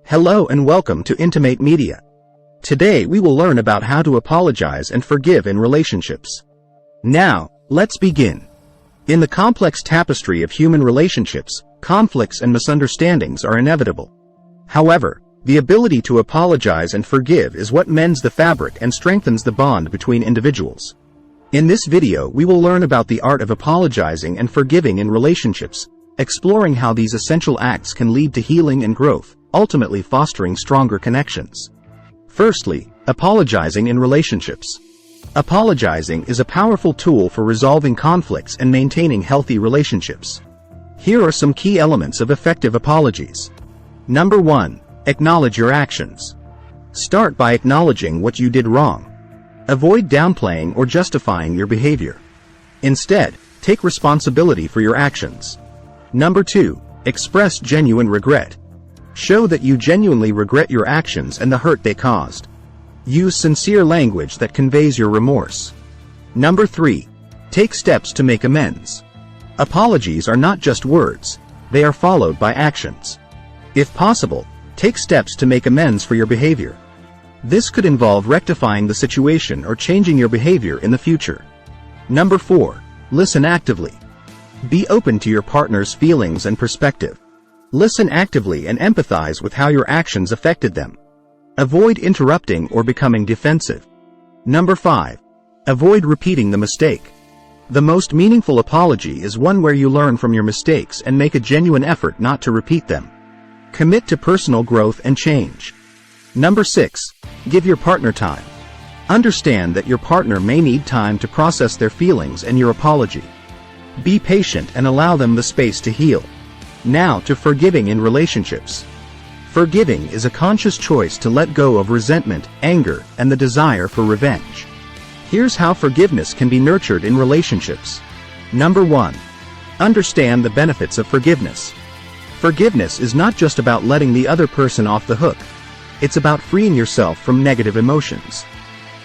Hello and welcome to Intimate Media. Today we will learn about how to apologize and forgive in relationships. Now, let's begin. In the complex tapestry of human relationships, conflicts and misunderstandings are inevitable. However, the ability to apologize and forgive is what mends the fabric and strengthens the bond between individuals. In this video we will learn about the art of apologizing and forgiving in relationships, exploring how these essential acts can lead to healing and growth, ultimately fostering stronger connections. Firstly, apologizing in relationships. Apologizing is a powerful tool for resolving conflicts and maintaining healthy relationships. Here are some key elements of effective apologies. Number 1. Acknowledge your actions. Start by acknowledging what you did wrong. Avoid downplaying or justifying your behavior. Instead, take responsibility for your actions. Number 2. Express genuine regret. Show that you genuinely regret your actions and the hurt they caused. Use sincere language that conveys your remorse. Number 3. Take steps to make amends. Apologies are not just words, they are followed by actions. If possible, take steps to make amends for your behavior. This could involve rectifying the situation or changing your behavior in the future. Number 4. Listen actively. Be open to your partner's feelings and perspective. Listen actively and empathize with how your actions affected them. Avoid interrupting or becoming defensive. Number 5. Avoid repeating the mistake. The most meaningful apology is one where you learn from your mistakes and make a genuine effort not to repeat them. Commit to personal growth and change. Number 6. Give your partner time. Understand that your partner may need time to process their feelings and your apology. Be patient and allow them the space to heal. Now to forgiving in relationships. Forgiving is a conscious choice to let go of resentment, anger, and the desire for revenge. Here's how forgiveness can be nurtured in relationships. Number 1. Understand the benefits of forgiveness. Forgiveness is not just about letting the other person off the hook. It's about freeing yourself from negative emotions.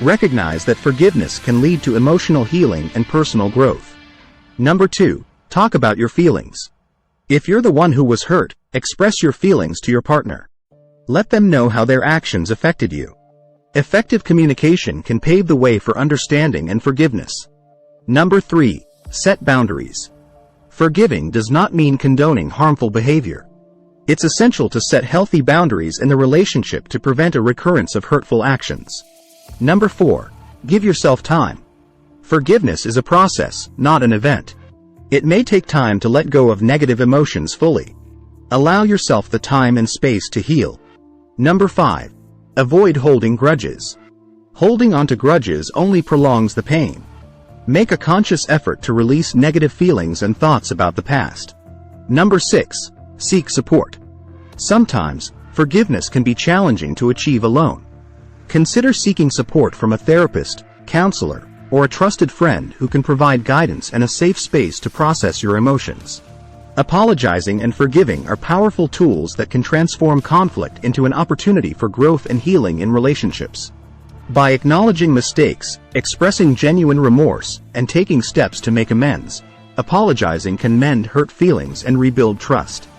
Recognize that forgiveness can lead to emotional healing and personal growth. Number 2. Talk about your feelings. If you're the one who was hurt, express your feelings to your partner. Let them know how their actions affected you. Effective communication can pave the way for understanding and forgiveness. Number 3. Set boundaries. Forgiving does not mean condoning harmful behavior. It's essential to set healthy boundaries in the relationship to prevent a recurrence of hurtful actions. Number 4. Give yourself time. Forgiveness is a process, not an event. It may take time to let go of negative emotions fully. Allow yourself the time and space to heal. Number 5. Avoid holding grudges. Holding onto grudges only prolongs the pain. Make a conscious effort to release negative feelings and thoughts about the past. Number 6. Seek support. Sometimes, forgiveness can be challenging to achieve alone. Consider seeking support from a therapist, counselor, or a trusted friend who can provide guidance and a safe space to process your emotions. Apologizing and forgiving are powerful tools that can transform conflict into an opportunity for growth and healing in relationships. By acknowledging mistakes, expressing genuine remorse, and taking steps to make amends, apologizing can mend hurt feelings and rebuild trust.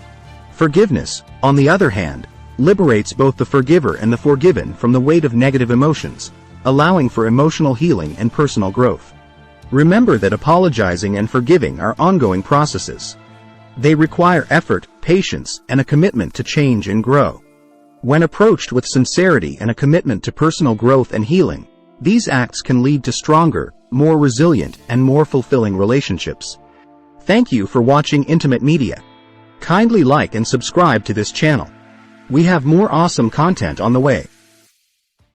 Forgiveness, on the other hand, liberates both the forgiver and the forgiven from the weight of negative emotions, allowing for emotional healing and personal growth. Remember that apologizing and forgiving are ongoing processes. They require effort, patience, and a commitment to change and grow. When approached with sincerity and a commitment to personal growth and healing, these acts can lead to stronger, more resilient, and more fulfilling relationships. Thank you for watching Intimate Media. Kindly like and subscribe to this channel. We have more awesome content on the way.